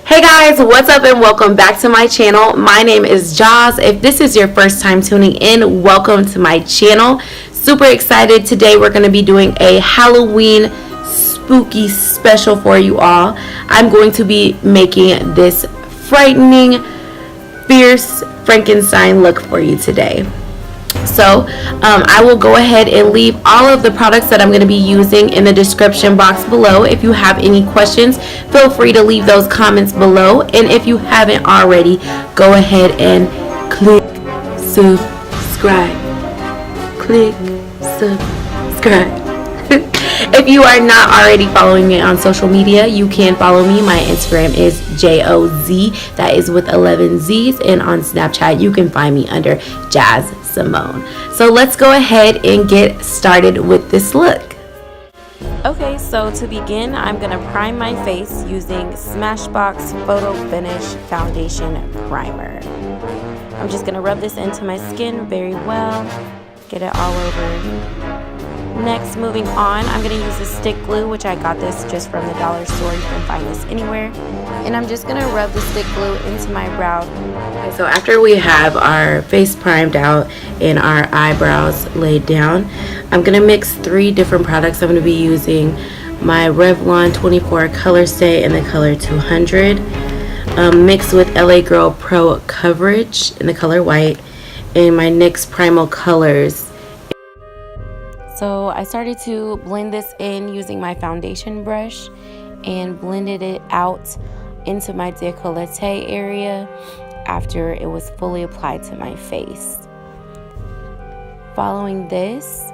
Hey guys, what's up and welcome back to my channel. My name is Jaws. If this is your first time tuning in, welcome to my channel. Super excited. Today we're going to be doing a Halloween spooky special for you all. I'm going to be making this frightening, fierce Frankenstein look for you today. So I will go ahead and leave all of the products that I'm going to be using in the description box below. If you have any questions, feel free to leave those comments below. And if you haven't already, go ahead and click subscribe. Click subscribe. If you are not already following me on social media, you can follow me. My Instagram is JOZ. That is with 11 Z's. And on Snapchat, you can find me under Jazz Simone. So let's go ahead and get started with this look. Okay, so to begin, I'm going to prime my face using Smashbox Photo Finish Foundation Primer. I'm just going to rub this into my skin very well. Get it all over. Next, moving on, I'm going to use the stick glue, which I got this just from the dollar store. You can find this anywhere. And I'm just going to rub the stick glue into my brow. Okay, so after we have our face primed out and our eyebrows laid down, I'm going to mix 3 different products. I'm going to be using my Revlon 24 Colorstay in the color 200, mixed with LA Girl Pro Coverage in the color white, and my NYX Primal Colors. So I started to blend this in using my foundation brush and blended it out into my décolleté area after it was fully applied to my face. Following this,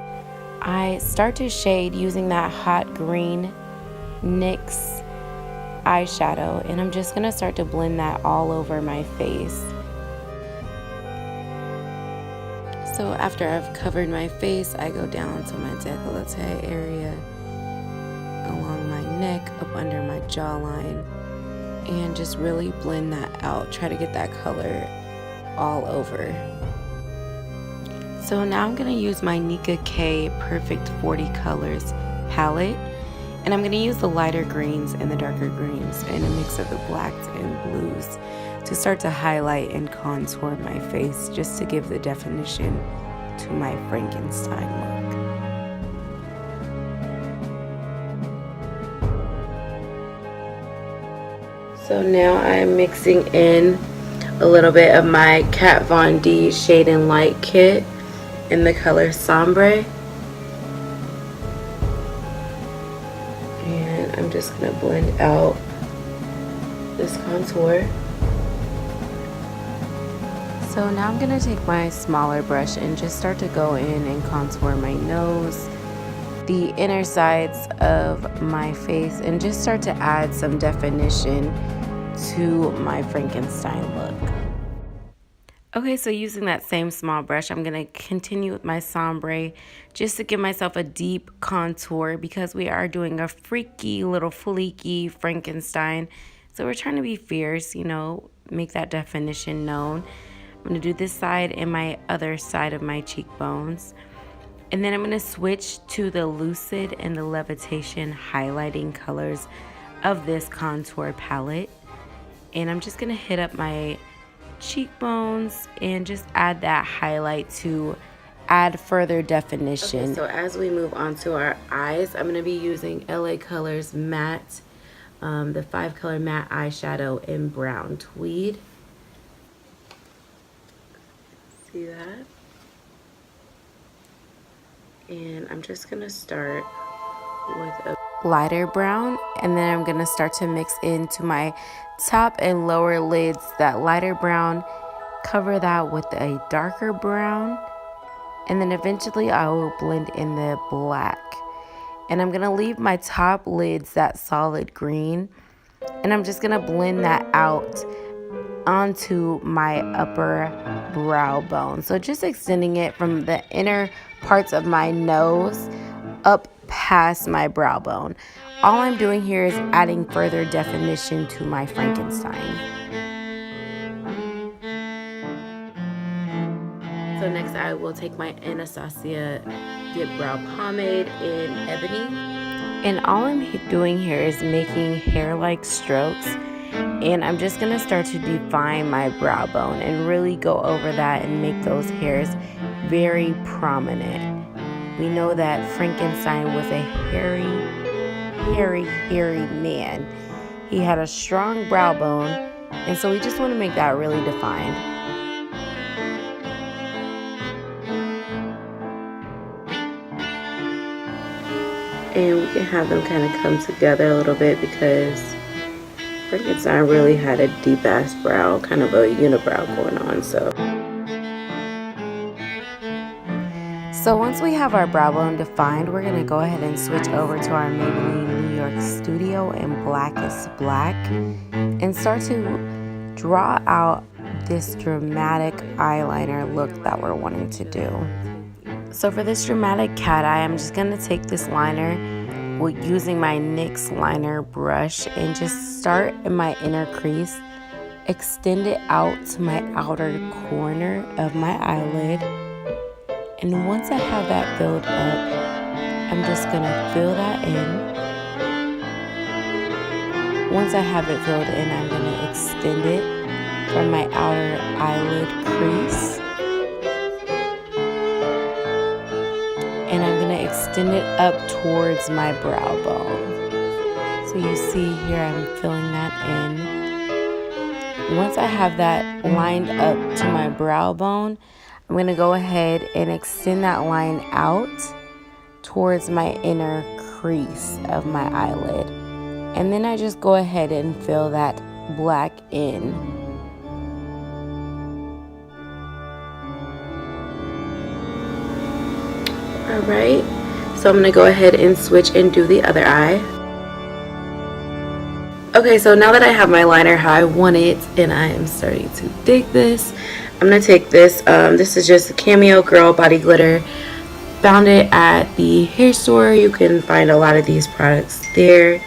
I start to shade using that hot green NYX eyeshadow, and I'm just going to start to blend that all over my face. So after I've covered my face, I go down to my décolleté area, along my neck, up under my jawline, and just really blend that out. Try to get that color all over. So now I'm going to use my Nicka K Perfect 40 Colors palette, and I'm going to use the lighter greens and the darker greens and a mix of the blacks and blues to start to highlight and contour my face, just to give the definition to my Frankenstein look. So now I'm mixing in a little bit of my Kat Von D Shade and Light kit in the color Sombre. And I'm just going to blend out this contour. So now I'm going to take my smaller brush and just start to go in and contour my nose, the inner sides of my face, and just start to add some definition to my Frankenstein look. Okay, so using that same small brush, I'm going to continue with my Sombre just to give myself a deep contour, because we are doing a freaky little fleeky Frankenstein. So we're trying to be fierce, you know, make that definition known. I'm going to do this side and my other side of my cheekbones. And then I'm going to switch to the Lucid and the Levitation highlighting colors of this contour palette. And I'm just going to hit up my cheekbones and just add that highlight to add further definition. Okay, so as we move on to our eyes, I'm going to be using LA Colors Matte, the 5-color matte eyeshadow in brown Tweed. See that? And I'm just gonna start with a lighter brown, and then I'm gonna start to mix into my top and lower lids that lighter brown, cover that with a darker brown, and then eventually I will blend in the black. And I'm gonna leave my top lids that solid green, and I'm just gonna blend that out onto my upper brow bone. So just extending it from the inner parts of my nose up past my brow bone. All I'm doing here is adding further definition to my Frankenstein. So next I will take my Anastasia Dipbrow Pomade in Ebony, And all I'm doing here is making hair-like strokes, and I'm just gonna start to define my brow bone and really go over that and make those hairs very prominent. We know that Frankenstein was a hairy man. He had a strong brow bone, and so we just want to make that really defined. And we can have them kind of come together a little bit because Frankenstein really had a deep ass brow, kind of a unibrow going on. So once we have our brow bone defined, we're going to go ahead and switch over to our Maybelline New York Studio in Blackest Black and start to draw out this dramatic eyeliner look that we're wanting to do. So for this dramatic cat eye, I'm just going to take this liner using my NYX liner brush and just start in my inner crease, extend it out to my outer corner of my eyelid. And once I have that filled up, I'm just going to fill that in. Once I have it filled in, I'm going to extend it from my outer eyelid crease. And I'm going to extend it up towards my brow bone. So you see here I'm filling that in. Once I have that lined up to my brow bone, I'm going to go ahead and extend that line out towards my inner crease of my eyelid. And then I just go ahead and fill that black in. Alright, so I'm going to go ahead and switch and do the other eye. Okay, so now that I have my liner how I want it and I am starting to dig this, I'm going to take this. This is just a Cameo Girl Body Glitter. Found it at the hair store. You can find a lot of these products there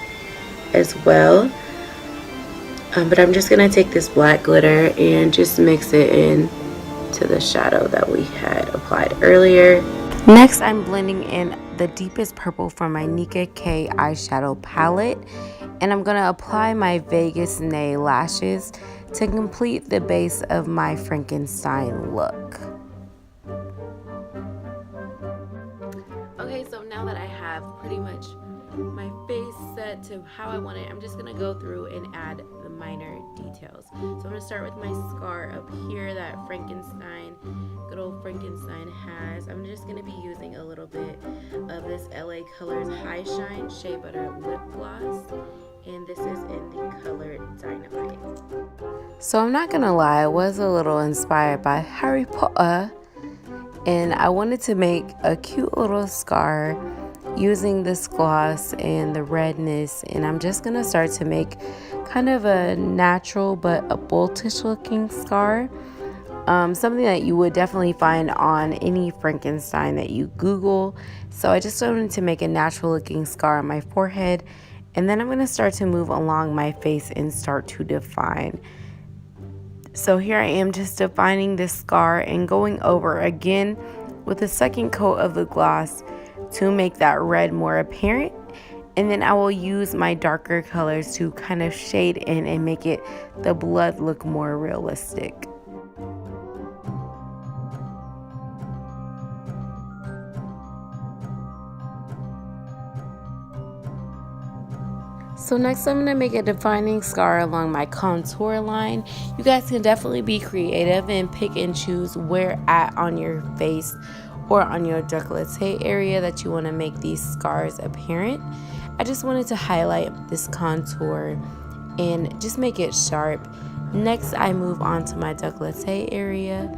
as well. But I'm just going to take this black glitter and just mix it in to the shadow that we had applied earlier. Next, I'm blending in the deepest purple from my Nicka K eyeshadow palette, and I'm going to apply my Vegas nail lashes to complete the base of my Frankenstein look. Okay, so now that I have pretty much my face set to how I want it, I'm just going to go through and add the minor details. So I'm going to start with my scar up here that good old Frankenstein has. I'm just going to be using a little bit of this LA Colors High Shine Shea Butter Lip Gloss. And this is in the color Dynamite. So I'm not gonna lie, I was a little inspired by Harry Potter, and I wanted to make a cute little scar using this gloss and the redness, and I'm just gonna start to make kind of a natural but a boltish looking scar. Something that you would definitely find on any Frankenstein that you Google. So I just wanted to make a natural looking scar on my forehead. And then I'm going to start to move along my face and start to define. So here I am just defining this scar and going over again with a second coat of the gloss to make that red more apparent. And then I will use my darker colors to kind of shade in and make the blood look more realistic. So next I'm going to make a defining scar along my contour line. You guys can definitely be creative and pick and choose where at on your face or on your décolleté area that you want to make these scars apparent. I just wanted to highlight this contour and just make it sharp. Next I move on to my décolleté area.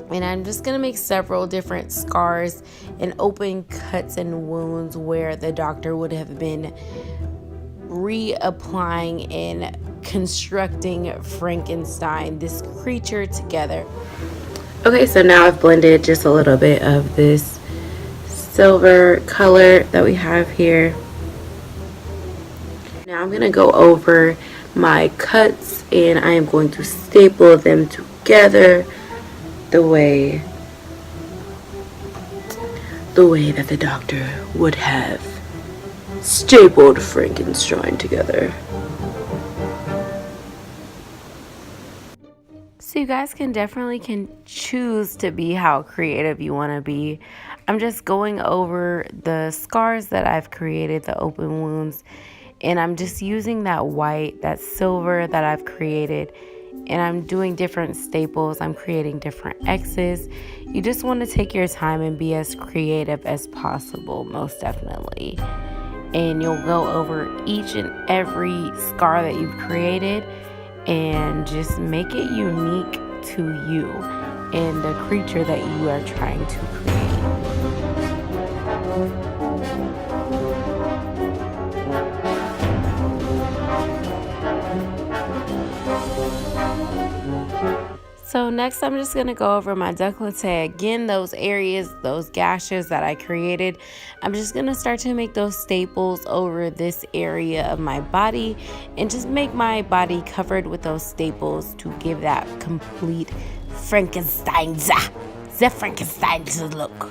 And I'm just going to make several different scars and open cuts and wounds where the doctor would have been reapplying and constructing Frankenstein, this creature, together. Okay, so now I've blended just a little bit of this silver color that we have here. Now I'm going to go over my cuts and I am going to staple them together the way that the doctor would have stapled Frankenstein together. So you guys can definitely choose to be how creative you want to be. I'm just going over the scars that I've created, the open wounds, and I'm just using that white, that silver that I've created, and I'm doing different staples. I'm creating different X's. You just want to take your time and be as creative as possible, most definitely. And you'll go over each and every scar that you've created and just make it unique to you and the creature that you are trying to create. So next I'm just going to go over my décolleté again, those areas, those gashes that I created. I'm just going to start to make those staples over this area of my body and just make my body covered with those staples to give that complete Frankenstein's look.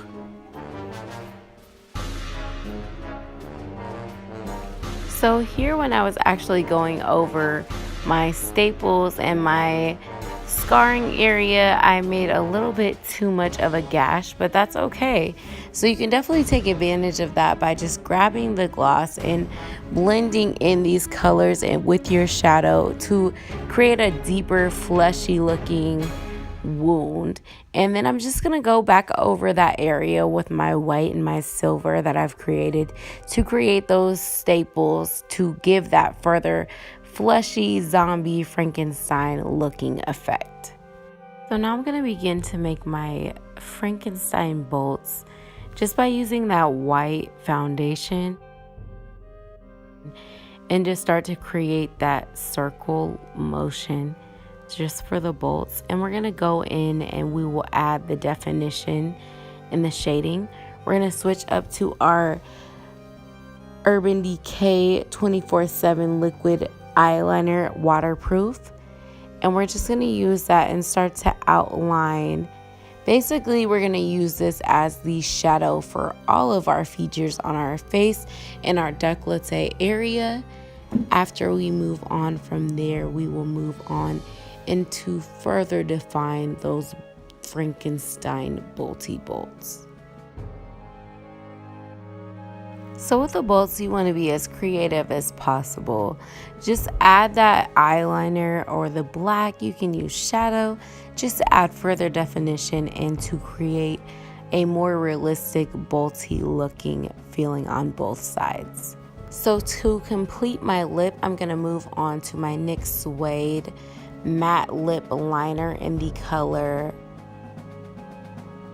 So here when I was actually going over my staples and my scarring area, I made a little bit too much of a gash, but that's okay. So you can definitely take advantage of that by just grabbing the gloss and blending in these colors and with your shadow to create a deeper, fleshy looking wound. And then I'm just gonna go back over that area with my white and my silver that I've created to create those staples to give that further fleshy zombie Frankenstein looking effect. So now I'm going to begin to make my Frankenstein bolts just by using that white foundation and just start to create that circle motion just for the bolts. And we're going to go in and we will add the definition and the shading. We're going to switch up to our Urban Decay 24/7 liquid eyeliner, waterproof, and we're just going to use that and start to outline. Basically, we're going to use this as the shadow for all of our features on our face and our décolleté area. After we move on from there, we will move on into further define those Frankenstein bolty bolts. So with the bolts, you want to be as creative as possible. Just add that eyeliner or the black. You can use shadow just to add further definition and to create a more realistic bolty looking feeling on both sides. So to complete my lip, I'm going to move on to my NYX Suede matte lip liner in the color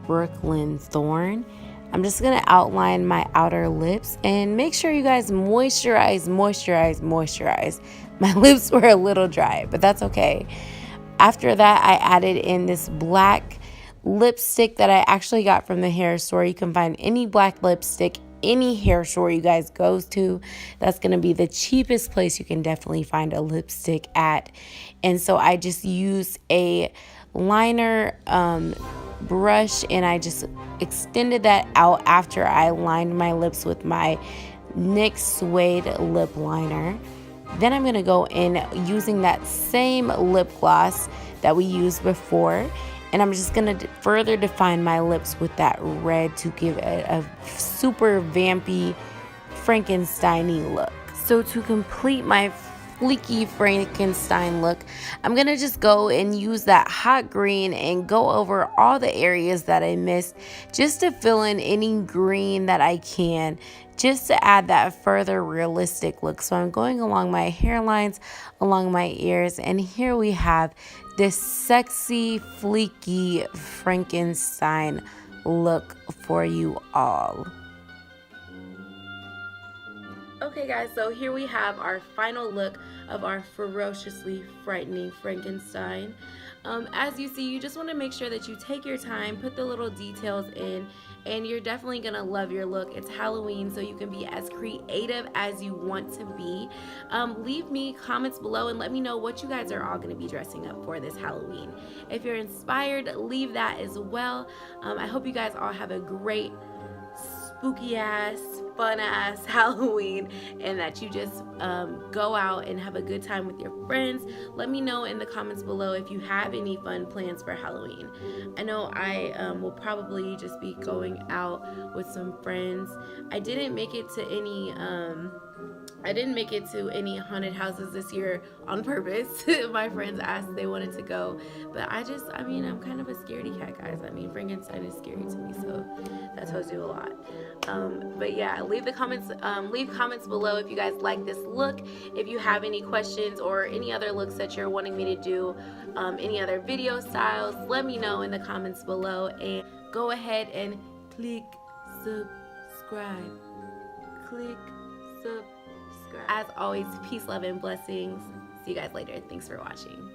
Brooklyn Thorn. I'm just going to outline my outer lips and make sure you guys moisturize. My lips were a little dry, but that's okay. After that, I added in this black lipstick that I actually got from the hair store. You can find any black lipstick, any hair store you guys goes to. That's going to be the cheapest place you can definitely find a lipstick at. And so I just used a liner brush and I just extended that out after I lined my lips with my NYX Suede lip liner. Then I'm going to go in using that same lip gloss that we used before, and I'm just going to further define my lips with that red to give it a super vampy Frankenstein-y look. So to complete my fleeky Frankenstein look, I'm gonna just go and use that hot green and go over all the areas that I missed just to fill in any green that I can, just to add that further realistic look. So I'm going along my hairlines, along my ears, and here we have this sexy fleeky Frankenstein look for you all. Okay guys, so here we have our final look of our ferociously frightening Frankenstein. As you see, you just want to make sure that you take your time, put the little details in, and you're definitely going to love your look. It's Halloween, so you can be as creative as you want to be. Leave me comments below and let me know what you guys are all going to be dressing up for this Halloween. If you're inspired, leave that as well. I hope you guys all have a great spooky ass, fun ass Halloween, and that you just go out and have a good time with your friends. Let me know in the comments below if you have any fun plans for Halloween. I know I will probably just be going out with some friends. I didn't make it to any haunted houses this year on purpose. My friends asked if they wanted to go, but I mean, I'm kind of a scaredy cat, guys. I mean, Frankenstein is scary to me, so that tells you a lot. But yeah, leave comments below if you guys like this look. If you have any questions or any other looks that you're wanting me to do, any other video styles, let me know in the comments below, and go ahead and click subscribe. Click subscribe. As always, peace, love, and blessings. See you guys later. Thanks for watching.